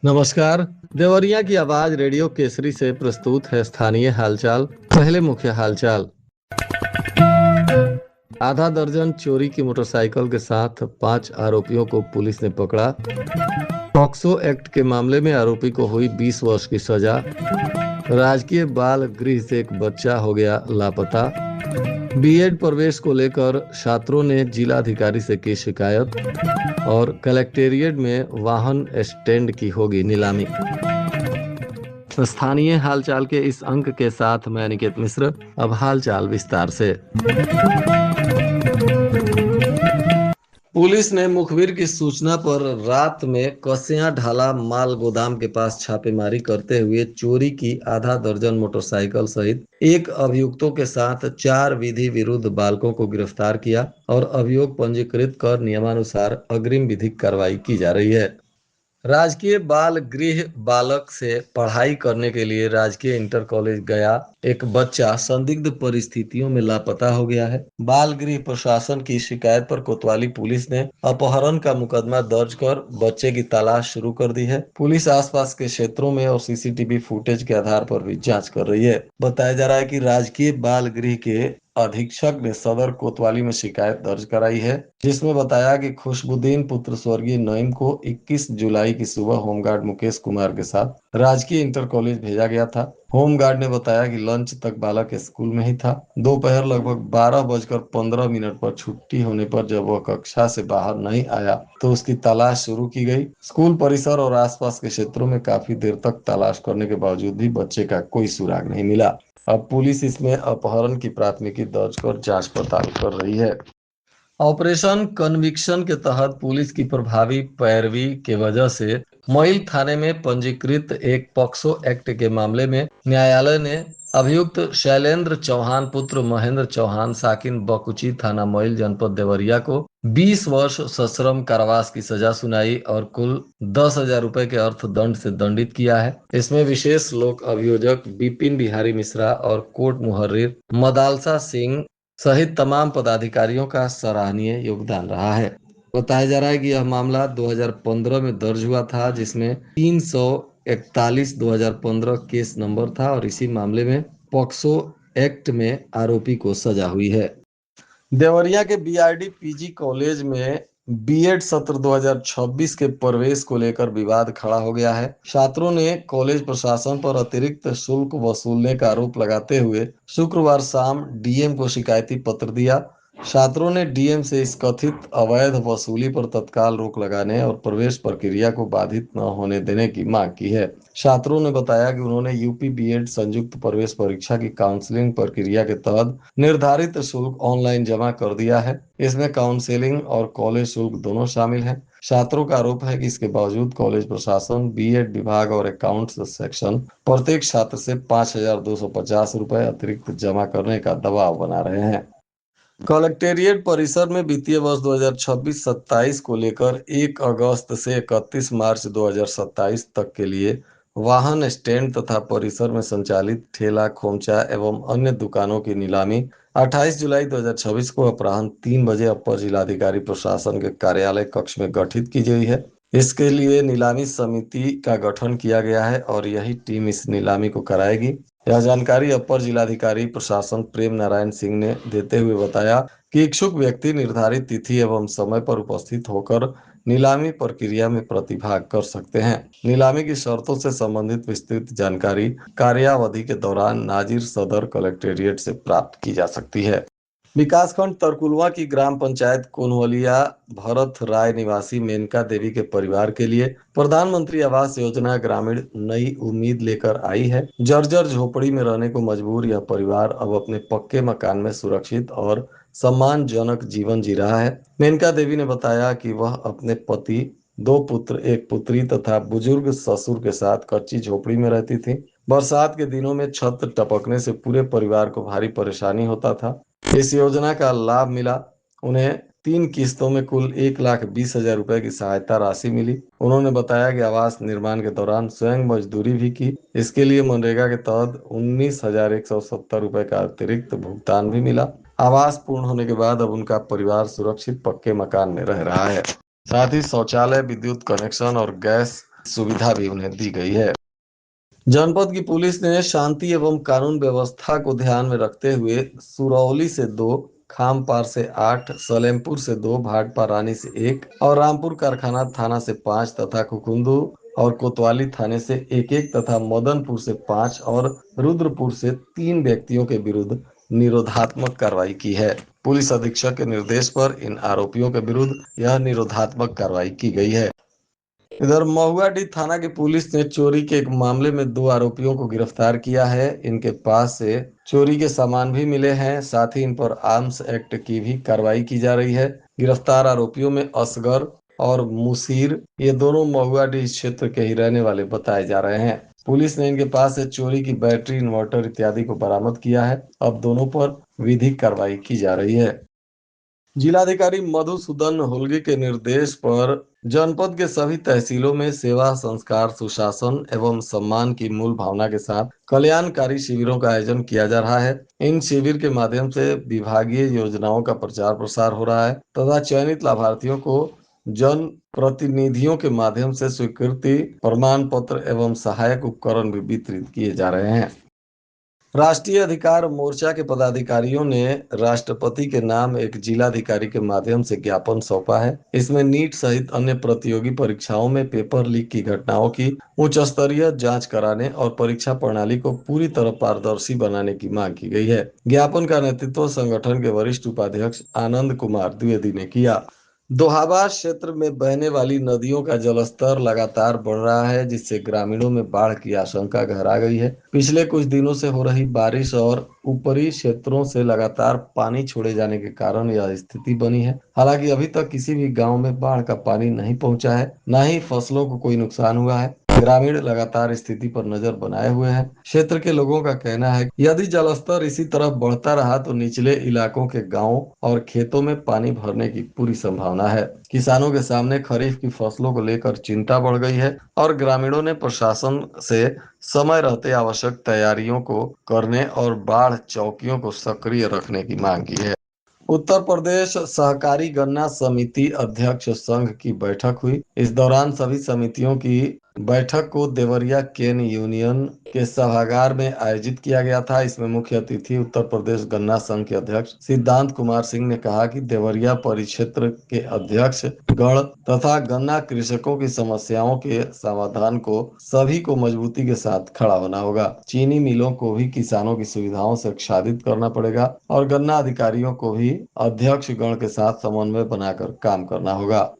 नमस्कार। देवरिया की आवाज रेडियो केसरी से प्रस्तुत है स्थानीय हालचाल। पहले मुख्य हालचाल। आधा दर्जन चोरी की मोटरसाइकिल के साथ 5 आरोपियों को पुलिस ने पकड़ा। पॉक्सो एक्ट के मामले में आरोपी को हुई 20 वर्ष की सजा। राजकीय बाल गृह से एक बच्चा हो गया लापता। बीएड प्रवेश को लेकर छात्रों ने जिलाधिकारी से की शिकायत। और कलेक्टेरिएट में वाहन स्टैंड की होगी नीलामी। स्थानीय हालचाल के इस अंक के साथ मैं अनिकेत मिश्र। अब हालचाल विस्तार से। पुलिस ने मुखबिर की सूचना पर रात में कसिया ढाला माल गोदाम के पास छापेमारी करते हुए चोरी की आधा दर्जन मोटरसाइकिल सहित एक अभियुक्तों के साथ 4 विधि विरुद्ध बालकों को गिरफ्तार किया और अभियोग पंजीकृत कर नियमानुसार अग्रिम विधिक कार्रवाई की जा रही है। राजकीय बाल गृह बालक से पढ़ाई करने के लिए राजकीय इंटर कॉलेज गया एक बच्चा संदिग्ध परिस्थितियों में लापता हो गया है। बाल गृह प्रशासन की शिकायत पर कोतवाली पुलिस ने अपहरण का मुकदमा दर्ज कर बच्चे की तलाश शुरू कर दी है। पुलिस आसपास के क्षेत्रों में और सीसीटीवी फुटेज के आधार पर भी जांच कर रही है। बताया जा रहा है कि राजकीय बाल गृह के अधीक्षक ने सदर कोतवाली में शिकायत दर्ज कराई है, जिसमें बताया कि खुशबुद्दीन पुत्र स्वर्गीय नईम को 21 जुलाई की सुबह होमगार्ड मुकेश कुमार के साथ राजकीय इंटर कॉलेज भेजा गया था। होमगार्ड ने बताया कि लंच तक बालक स्कूल में ही था। दोपहर लगभग 12:15 पर छुट्टी होने पर जब वह कक्षा से बाहर नहीं आया तो उसकी तलाश शुरू की गई। स्कूल परिसर और आसपास के क्षेत्रों में काफी देर तक तलाश करने के बावजूद भी बच्चे का कोई सुराग नहीं मिला। अब पुलिस इसमें अपहरण की प्राथमिकी दर्ज कर जांच पड़ताल कर रही है। ऑपरेशन कन्विक्शन के तहत पुलिस की प्रभावी पैरवी के वजह से मोइल थाने में पंजीकृत एक पॉक्सो एक्ट के मामले में न्यायालय ने अभियुक्त शैलेंद्र चौहान पुत्र महेंद्र चौहान साकिन बकुची थाना मोइल जनपद देवरिया को 20 वर्ष सश्रम कारावास की सजा सुनाई और कुल 10,000 रुपए के अर्थदंड से दंडित किया है। इसमें विशेष लोक अभियोजक बिपिन बिहारी मिश्रा और कोर्ट मुहर्रिर मदालसा सिंह सहित तमाम पदाधिकारियों का सराहनीय योगदान रहा है। बताया जा रहा है कि यह मामला 2015 में दर्ज हुआ था, जिसमें 341 2015 केस नंबर था और इसी मामले में पॉक्सो एक्ट में आरोपी को सजा हुई है। देवरिया के बीआरडी पीजी कॉलेज में बीएड सत्र 2026 के प्रवेश को लेकर विवाद खड़ा हो गया है। छात्रों ने कॉलेज प्रशासन पर अतिरिक्त शुल्क वसूलने का आरोप लगाते हुए शुक्रवार शाम डीएम को शिकायती पत्र दिया। छात्रों ने डीएम से इस कथित अवैध वसूली पर तत्काल रोक लगाने और प्रवेश प्रक्रिया को बाधित न होने देने की मांग की है। छात्रों ने बताया कि उन्होंने यूपी बीएड संयुक्त प्रवेश परीक्षा की काउंसलिंग प्रक्रिया के तहत निर्धारित शुल्क ऑनलाइन जमा कर दिया है। इसमें काउंसलिंग और कॉलेज शुल्क दोनों शामिल हैं। छात्रों का आरोप है कि इसके बावजूद कॉलेज प्रशासन बीएड विभाग और अकाउंट्स सेक्शन प्रत्येक छात्र से 5,250 रुपए अतिरिक्त जमा करने का दबाव बना रहे हैं। कलेक्टेरिएट परिसर में वित्तीय वर्ष 2026-27 को लेकर 1 अगस्त से 31 मार्च 2027 तक के लिए वाहन स्टैंड तथा परिसर में संचालित ठेला खोमचा एवं अन्य दुकानों की नीलामी 28 जुलाई 2026 को अपराह्न 3 बजे अपर जिलाधिकारी प्रशासन के कार्यालय कक्ष में गठित की गई है। इसके लिए नीलामी समिति का गठन किया गया है और यही टीम इस नीलामी को कराएगी। यह जानकारी अपर जिलाधिकारी प्रशासन प्रेम नारायण सिंह ने देते हुए बताया कि इच्छुक व्यक्ति निर्धारित तिथि एवं समय पर उपस्थित होकर नीलामी प्रक्रिया में प्रतिभाग कर सकते हैं। नीलामी की शर्तों से संबंधित विस्तृत जानकारी कार्यावधि के दौरान नाजिर सदर कलेक्टेरिएट से प्राप्त की जा सकती है। विकासखंड तरकुलवा की ग्राम पंचायत कोनवलिया भरत राय निवासी मेनका देवी के परिवार के लिए प्रधानमंत्री आवास योजना ग्रामीण नई उम्मीद लेकर आई है। जर्जर झोपड़ी में रहने को मजबूर यह परिवार अब अपने पक्के मकान में सुरक्षित और सम्मानजनक जीवन जी रहा है। मेनका देवी ने बताया कि वह अपने पति, 2 पुत्र, 1 पुत्री तथा बुजुर्ग ससुर के साथ कच्ची झोपड़ी में रहती थी। बरसात के दिनों में छत टपकने से पूरे परिवार को भारी परेशानी होता था। इस योजना का लाभ मिला। उन्हें 3 किस्तों में कुल 1,20,000 रुपए की सहायता राशि मिली। उन्होंने बताया कि आवास निर्माण के दौरान स्वयं मजदूरी भी की। इसके लिए मनरेगा के तहत 19,170 रुपए का अतिरिक्त भुगतान भी मिला। आवास पूर्ण होने के बाद अब उनका परिवार सुरक्षित पक्के मकान में रह रहा है। साथ ही शौचालय, विद्युत कनेक्शन और गैस सुविधा भी उन्हें दी गई है। जनपद की पुलिस ने शांति एवं कानून व्यवस्था को ध्यान में रखते हुए सुरौली से 2, खामपार से 8, सलेमपुर से 2, भाटपा रानी से 1 और रामपुर कारखाना थाना से 5 तथा कुकुंदू और कोतवाली थाने से 1-1 तथा मदनपुर से 5 और रुद्रपुर से 3 व्यक्तियों के विरुद्ध निरोधात्मक कार्रवाई की है। पुलिस अधीक्षक के निर्देश पर इन आरोपियों के विरुद्ध यह निरोधात्मक कार्रवाई की गई है। इधर महुआडीह थाना की पुलिस ने चोरी के एक मामले में 2 आरोपियों को गिरफ्तार किया है। इनके पास से चोरी के सामान भी मिले हैं, साथ ही इन पर आर्म्स एक्ट की भी कार्रवाई की जा रही है। गिरफ्तार आरोपियों में असगर और मुसीर, ये दोनों महुआडीह क्षेत्र के ही रहने वाले बताए जा रहे हैं। पुलिस ने इनके पास से चोरी की बैटरी, इन्वर्टर इत्यादि को बरामद किया है। अब दोनों पर विधिक कार्रवाई की जा रही है। जिलाधिकारी मधुसूदन हुल्गी के निर्देश पर जनपद के सभी तहसीलों में सेवा, संस्कार, सुशासन एवं सम्मान की मूल भावना के साथ कल्याणकारी शिविरों का आयोजन किया जा रहा है। इन शिविर के माध्यम से विभागीय योजनाओं का प्रचार प्रसार हो रहा है तथा चयनित लाभार्थियों को जन प्रतिनिधियों के माध्यम से स्वीकृति प्रमाण पत्र एवं सहायक उपकरण भी वितरित किए जा रहे हैं। राष्ट्रीय अधिकार मोर्चा के पदाधिकारियों ने राष्ट्रपति के नाम एक जिलाधिकारी के माध्यम से ज्ञापन सौंपा है। इसमें नीट सहित अन्य प्रतियोगी परीक्षाओं में पेपर लीक की घटनाओं की उच्च स्तरीय जांच कराने और परीक्षा प्रणाली को पूरी तरह पारदर्शी बनाने की मांग की गई है। ज्ञापन का नेतृत्व संगठन के वरिष्ठ उपाध्यक्ष आनंद कुमार द्विवेदी ने किया। दोहाबा क्षेत्र में बहने वाली नदियों का जलस्तर लगातार बढ़ रहा है, जिससे ग्रामीणों में बाढ़ की आशंका गहरा गई है। पिछले कुछ दिनों से हो रही बारिश और ऊपरी क्षेत्रों से लगातार पानी छोड़े जाने के कारण यह स्थिति बनी है। हालांकि अभी तक किसी भी गांव में बाढ़ का पानी नहीं पहुंचा है, न ही फसलों को कोई नुकसान हुआ है। ग्रामीण लगातार स्थिति पर नजर बनाए हुए हैं। क्षेत्र के लोगों का कहना है कि यदि जलस्तर इसी तरह बढ़ता रहा तो निचले इलाकों के गांवों और खेतों में पानी भरने की पूरी संभावना है। किसानों के सामने खरीफ की फसलों को लेकर चिंता बढ़ गई है और ग्रामीणों ने प्रशासन से समय रहते आवश्यक तैयारियों को करने और बाढ़ चौकियों को सक्रिय रखने की मांग की है। उत्तर प्रदेश सहकारी गन्ना समिति अध्यक्ष संघ की बैठक हुई। इस दौरान सभी समितियों की बैठक को देवरिया केन यूनियन के सभागार में आयोजित किया गया था। इसमें मुख्य अतिथि उत्तर प्रदेश गन्ना संघ के अध्यक्ष सिद्धांत कुमार सिंह ने कहा कि देवरिया परिक्षेत्र के अध्यक्ष गण तथा गन्ना कृषकों की समस्याओं के समाधान को सभी को मजबूती के साथ खड़ा होना होगा। चीनी मिलों को भी किसानों की सुविधाओं से आच्छादित करना पड़ेगा और गन्ना अधिकारियों को भी अध्यक्ष गण के साथ समन्वय बनाकर काम करना होगा।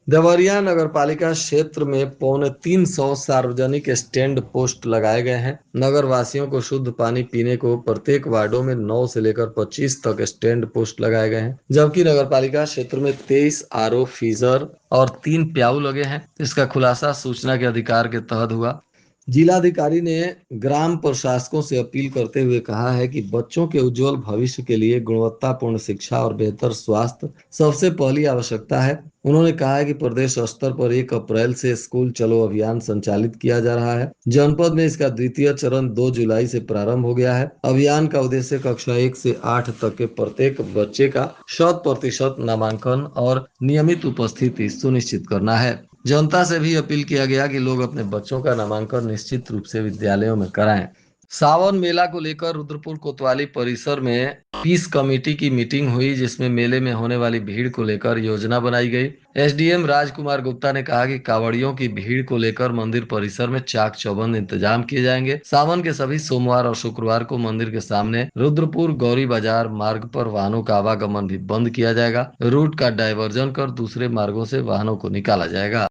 देवरिया नगर पालिका क्षेत्र में 350 सार्वजनिक स्टैंड पोस्ट लगाए गए हैं। नगर वासियों को शुद्ध पानी पीने को प्रत्येक वार्डों में 9 से लेकर 25 तक स्टैंड पोस्ट लगाए गए हैं, जबकि नगर पालिका क्षेत्र में 23 आरओ फीजर और 3 प्याऊ लगे हैं। इसका खुलासा सूचना के अधिकार के तहत हुआ। जिलाधिकारी ने ग्राम प्रशासकों से अपील करते हुए कहा है कि बच्चों के उज्जवल भविष्य के लिए गुणवत्तापूर्ण शिक्षा और बेहतर स्वास्थ्य सबसे पहली आवश्यकता है। उन्होंने कहा है कि प्रदेश स्तर पर 1 अप्रैल से स्कूल चलो अभियान संचालित किया जा रहा है। जनपद में इसका द्वितीय चरण 2 जुलाई से प्रारंभ हो गया है। अभियान का उद्देश्य कक्षा 1 से 8 तक के प्रत्येक बच्चे का 100% नामांकन और नियमित उपस्थिति सुनिश्चित करना है। जनता से भी अपील किया गया कि लोग अपने बच्चों का नामांकन निश्चित रूप से विद्यालयों में कराएं। सावन मेला को लेकर रुद्रपुर कोतवाली परिसर में पीस कमेटी की मीटिंग हुई, जिसमें मेले में होने वाली भीड़ को लेकर योजना बनाई गई। एसडीएम राजकुमार गुप्ता ने कहा कि कांवड़ियों की भीड़ को लेकर मंदिर परिसर में चाक चौबंद इंतजाम किए जाएंगे। सावन के सभी सोमवार और शुक्रवार को मंदिर के सामने रुद्रपुर गौरी बाजार मार्ग पर वाहनों का आवागमन भी बंद किया जाएगा। रूट का डायवर्जन कर दूसरे मार्गों से वाहनों को निकाला जाएगा।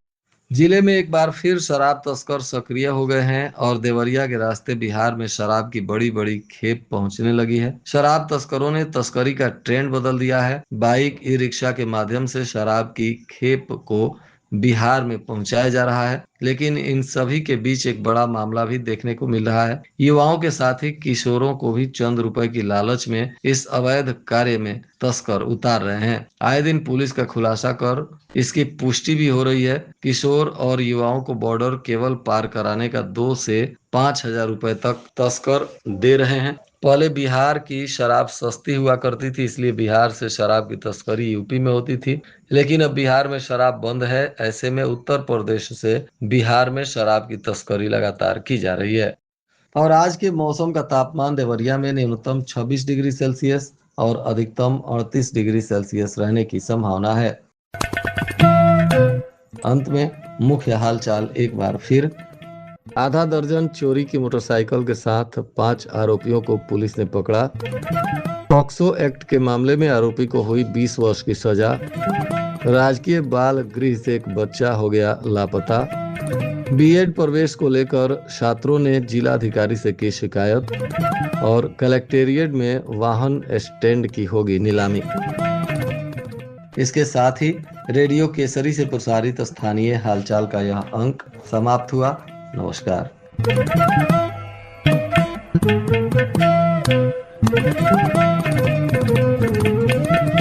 जिले में एक बार फिर शराब तस्कर सक्रिय हो गए हैं और देवरिया के रास्ते बिहार में शराब की बड़ी बड़ी खेप पहुंचने लगी है। शराब तस्करों ने तस्करी का ट्रेंड बदल दिया है। बाइक, ई रिक्शा के माध्यम से शराब की खेप को बिहार में पहुंचाया जा रहा है, लेकिन इन सभी के बीच एक बड़ा मामला भी देखने को मिल रहा है। युवाओं के साथ ही किशोरों को भी चंद रुपए की लालच में इस अवैध कार्य में तस्कर उतार रहे हैं। आए दिन पुलिस का खुलासा कर इसकी पुष्टि भी हो रही है। किशोर और युवाओं को बॉर्डर केवल पार कराने का 2 से 5 हजार रुपए तक तस्कर दे रहे हैं। पहले बिहार की शराब सस्ती हुआ करती थी, इसलिए बिहार से शराब की तस्करी यूपी में होती थी। लेकिन अब बिहार में शराब बंद है, ऐसे में उत्तर प्रदेश से बिहार में शराब की तस्करी लगातार की जा रही है। और आज के मौसम का तापमान देवरिया में न्यूनतम 26 डिग्री सेल्सियस और अधिकतम 38 डिग्री सेल्सियस रहने की संभावना है। अंत में मुख्य हालचाल एक बार फिर। आधा दर्जन चोरी की मोटरसाइकिल के साथ 5 आरोपियों को पुलिस ने पकड़ा। पॉक्सो एक्ट के मामले में आरोपी को हुई 20 वर्ष की सजा। राजकीय बाल गृह से एक बच्चा हो गया लापता। बीएड प्रवेश को लेकर छात्रों ने जिलाधिकारी से की शिकायत। और कलेक्टेरिएट में वाहन स्टैंड की होगी नीलामी। इसके साथ ही रेडियो केसरी से प्रसारित स्थानीय हालचाल का यह अंक समाप्त हुआ। नमस्कार।